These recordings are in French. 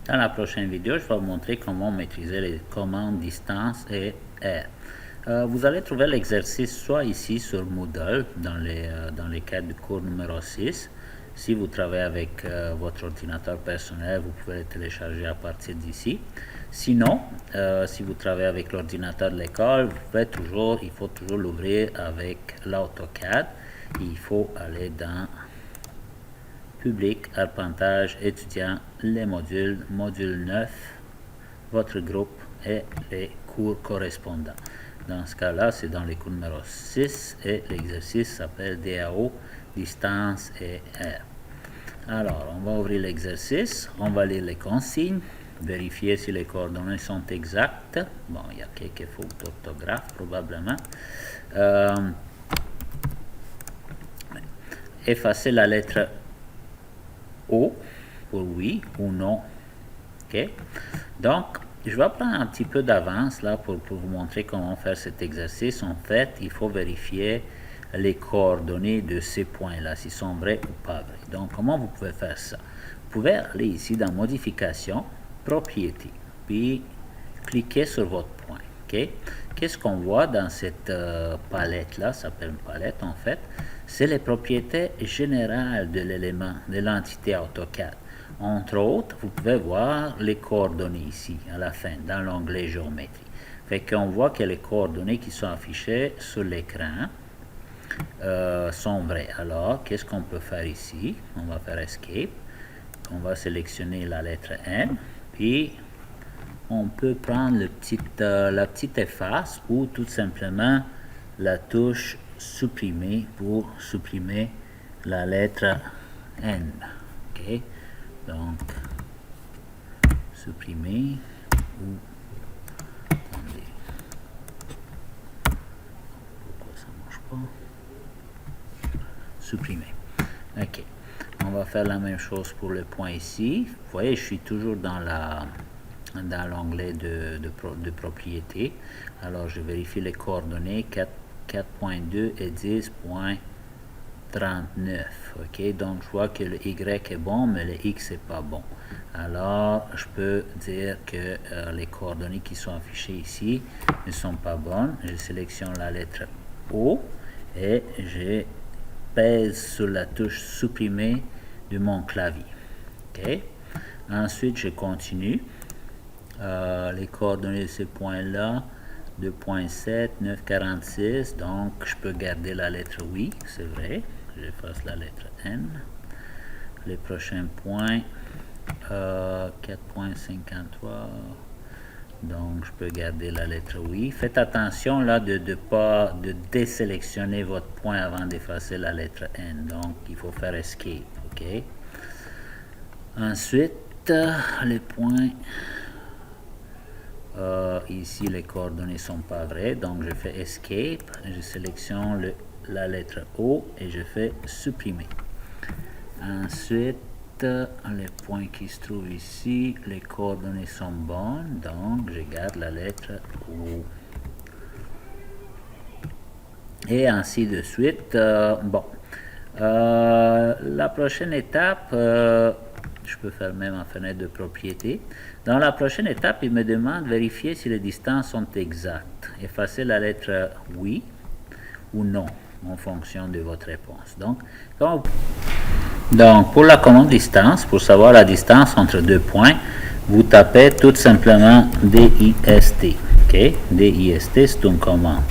Dans la prochaine vidéo, je vais vous montrer comment maîtriser les commandes distance et R. Vous allez trouver l'exercice soit ici sur Moodle, dans les cadres du cours numéro 6. Si vous travaillez avec votre ordinateur personnel, vous pouvez le télécharger à partir d'ici. Sinon, si vous travaillez avec l'ordinateur de l'école, il faut toujours l'ouvrir avec l'AutoCAD. Il faut aller dans Public, Arpentage, étudiant, les modules, module 9, votre groupe et les cours correspondants. Dans ce cas-là, c'est dans les cours numéro 6 et l'exercice s'appelle DAO, distance et R. Alors, on va ouvrir l'exercice, on va lire les consignes, vérifier si les coordonnées sont exactes. Bon, il y a quelques fautes d'orthographe probablement. Effacer la lettre O pour oui ou non. Ok. Donc, je vais prendre un petit peu d'avance là pour vous montrer comment faire cet exercice. En fait, il faut vérifier les coordonnées de ces points-là, s'ils sont vrais ou pas vrais. Donc, comment vous pouvez faire ça? Vous pouvez aller ici dans Modification, Propriété, puis cliquer sur votre point. Ok. Qu'est-ce qu'on voit dans cette palette-là? Ça s'appelle une palette en fait. C'est les propriétés générales de l'élément, de l'entité AutoCAD. Entre autres, vous pouvez voir les coordonnées ici, à la fin, dans l'onglet Géométrie. Fait qu'on voit que les coordonnées qui sont affichées sur l'écran sont vraies. Alors, qu'est-ce qu'on peut faire ici? On va faire Escape. On va sélectionner la lettre N, puis on peut prendre la petite efface ou tout simplement la touche supprimer pour supprimer la lettre N. Ok, donc supprimer ou attendez, pourquoi ça marche pas? Supprimer. Ok, on va faire la même chose pour le point ici. Vous voyez, je suis toujours dans l'onglet de propriété. Alors je vérifie les coordonnées 4.2 et 10.39. Ok, donc je vois que le Y est bon, mais le X n'est pas bon. Alors je peux dire que les coordonnées qui sont affichées ici ne sont pas bonnes. Je sélectionne la lettre O et je pèse sur la touche supprimer de mon clavier. Ok, ensuite je continue. Les coordonnées de ce point-là, 2.7, 9.46, donc je peux garder la lettre oui, c'est vrai, j'efface la lettre N. Les prochains points, 4.53, donc je peux garder la lettre oui. Faites attention là de désélectionner votre point avant d'effacer la lettre N, donc il faut faire Escape, ok. Ensuite, les points... ici les coordonnées sont pas vraies, donc je fais Escape, je sélectionne la lettre O et je fais supprimer. Ensuite, les points qui se trouvent ici, les coordonnées sont bonnes, donc je garde la lettre O. Et ainsi de suite. Bon, la prochaine étape, je peux faire même en fenêtre de propriété. Dans la prochaine étape, il me demande de vérifier si les distances sont exactes. Effacez la lettre oui ou non en fonction de votre réponse. Donc pour la commande distance, pour savoir la distance entre deux points, vous tapez tout simplement DIST. Ok, DIST, c'est une commande.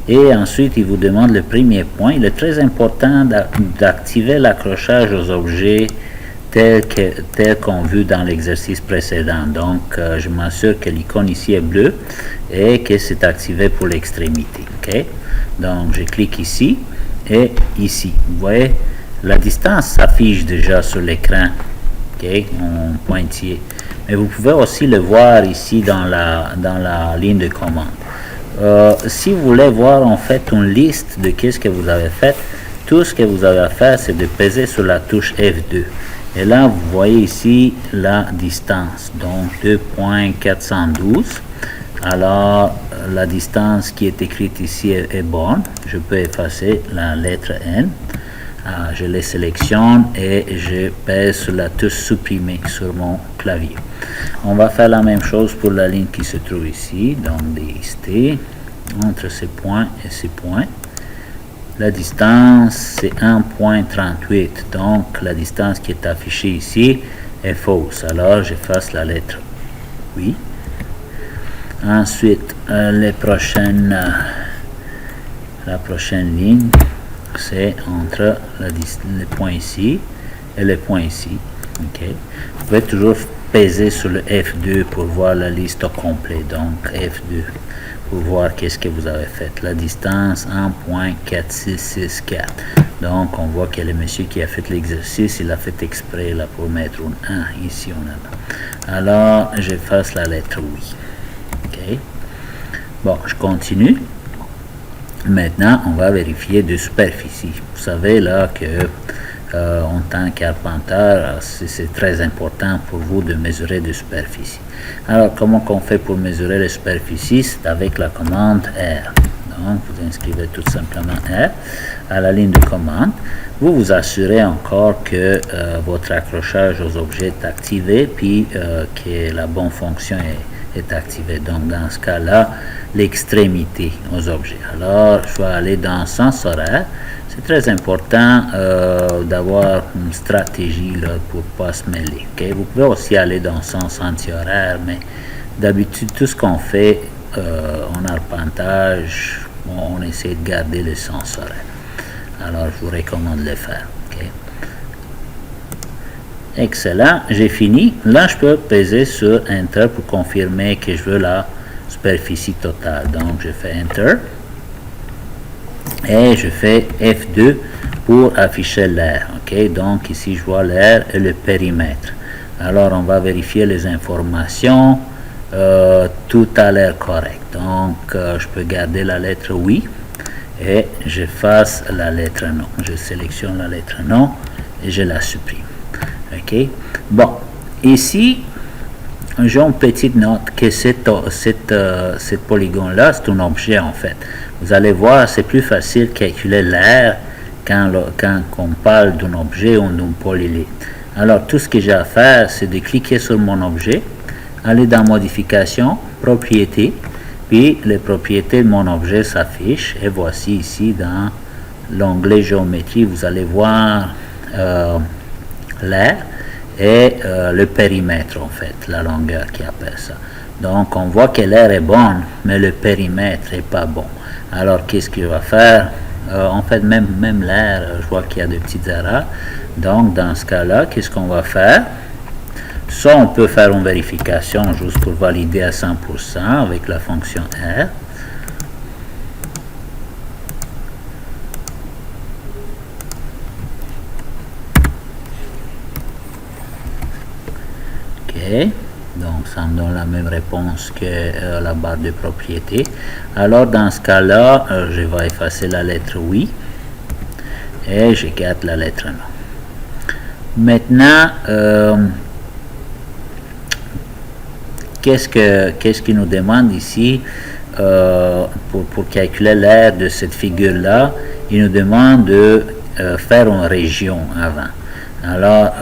Et ensuite, il vous demande le premier point. Il est très important d'activer l'accrochage aux objets tel qu'on vu dans l'exercice précédent. Donc, je m'assure que l'icône ici est bleue et que c'est activé pour l'extrémité. Okay? Donc, je clique ici et ici. Vous voyez, la distance s'affiche déjà sur l'écran, okay, en pointillé. Mais vous pouvez aussi le voir ici dans la ligne de commande. Si vous voulez voir en fait une liste de qu'est-ce que vous avez fait, tout ce que vous avez à faire, c'est de peser sur la touche F2. Et là, vous voyez ici la distance, donc 2.412. Alors, la distance qui est écrite ici est bonne. Je peux effacer la lettre N. Je les sélectionne et je pèse sur la touche supprimer sur mon clavier. On va faire la même chose pour la ligne qui se trouve ici, donc DST, entre ces points et ces points. La distance, c'est 1.38, donc la distance qui est affichée ici est fausse. Alors, j'efface la lettre oui. Ensuite, la prochaine ligne, c'est entre le point ici et le point ici. Okay. Vous pouvez toujours peser sur le F2 pour voir la liste au complet. Donc, F2 pour voir qu'est-ce que vous avez fait. La distance 1.4664. Donc, on voit que le monsieur qui a fait l'exercice, il a fait exprès là pour mettre un 1. Ici, on a là. Alors, j'efface la lettre oui. OK. Bon, je continue. Maintenant, on va vérifier de superficie. Vous savez là que en tant qu'arpenteur, c'est très important pour vous de mesurer de superficie. Alors, comment on fait pour mesurer la superficie? C'est avec la commande R. Donc, vous inscrivez tout simplement R à la ligne de commande. Vous vous assurez encore que votre accrochage aux objets est activé, puis que la bonne fonction est activée. Donc, dans ce cas-là, l'extrémité aux objets. Alors, je vais aller dans sens horaire. C'est très important d'avoir une stratégie là, pour ne pas se mêler. Okay? Vous pouvez aussi aller dans le sens anti-horaire, mais d'habitude, tout ce qu'on fait en arpentage, on essaie de garder le sens horaire. Alors, je vous recommande de le faire. Okay? Excellent, j'ai fini. Là, je peux peser sur Enter pour confirmer que je veux la superficie totale. Donc, je fais Enter. Et je fais F2 pour afficher l'air. Okay? Donc, ici, je vois l'air et le périmètre. Alors, on va vérifier les informations. Tout a l'air correct. Donc, je peux garder la lettre oui. Et j'efface la lettre non. Je sélectionne la lettre non et je la supprime. OK? Bon, ici, j'ai une petite note que cette polygone-là, c'est un objet en fait. Vous allez voir, c'est plus facile de calculer l'air quand on parle d'un objet ou d'une polyline. Alors, tout ce que j'ai à faire, c'est de cliquer sur mon objet, aller dans Modification, Propriétés, puis les propriétés de mon objet s'affichent. Et voici ici dans l'onglet Géométrie, vous allez voir l'air et le périmètre en fait, la longueur qui appelle ça. Donc, on voit que l'air est bon, mais le périmètre n'est pas bon. Alors, qu'est-ce qu'il va faire? En fait, même l'air, je vois qu'il y a des petites erreurs. Donc, dans ce cas-là, qu'est-ce qu'on va faire? Soit on peut faire une vérification juste pour valider à 100% avec la fonction R. OK. Donc, ça me donne la même réponse que la barre de propriété. Alors, dans ce cas-là, je vais effacer la lettre oui et je garde la lettre non. Maintenant, qu'est-ce qu'il nous demande ici pour calculer l'air de cette figure-là? Il nous demande de faire une région avant. Alors,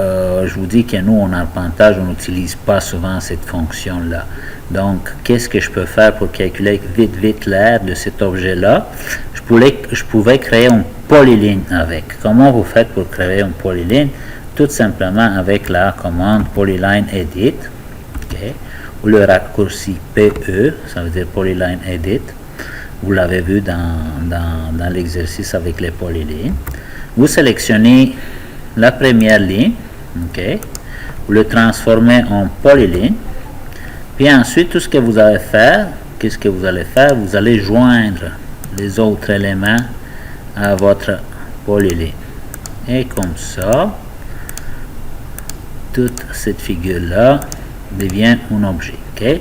je vous dis que nous, en arpentage, on n'utilise pas souvent cette fonction-là. Donc, qu'est-ce que je peux faire pour calculer vite l'air de cet objet-là? Je pouvais créer une polyline avec. Comment vous faites pour créer une polyline? Tout simplement avec la commande Polyline Edit, okay, ou le raccourci PE, ça veut dire Polyline Edit. Vous l'avez vu dans l'exercice avec les polylines. Vous sélectionnez la première ligne, okay, vous le transformez en polyline, puis ensuite tout ce que vous allez faire, qu'est-ce que vous allez faire? Vous allez joindre les autres éléments à votre polyline. Et comme ça, toute cette figure-là devient un objet. Okay?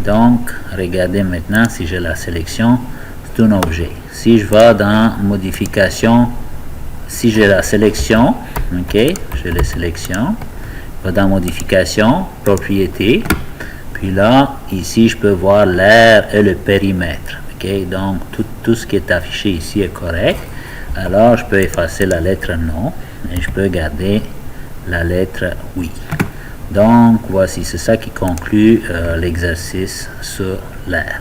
Donc, regardez maintenant si j'ai la sélection, c'est un objet. Si je vais dans Modification, si j'ai la sélection, ok, j'ai la sélection, je vais dans Modification, Propriété, puis là, ici, je peux voir l'air et le périmètre. Ok, donc tout ce qui est affiché ici est correct. Alors, je peux effacer la lettre non et je peux garder la lettre oui. Donc, voici, c'est ça qui conclut l'exercice sur l'air.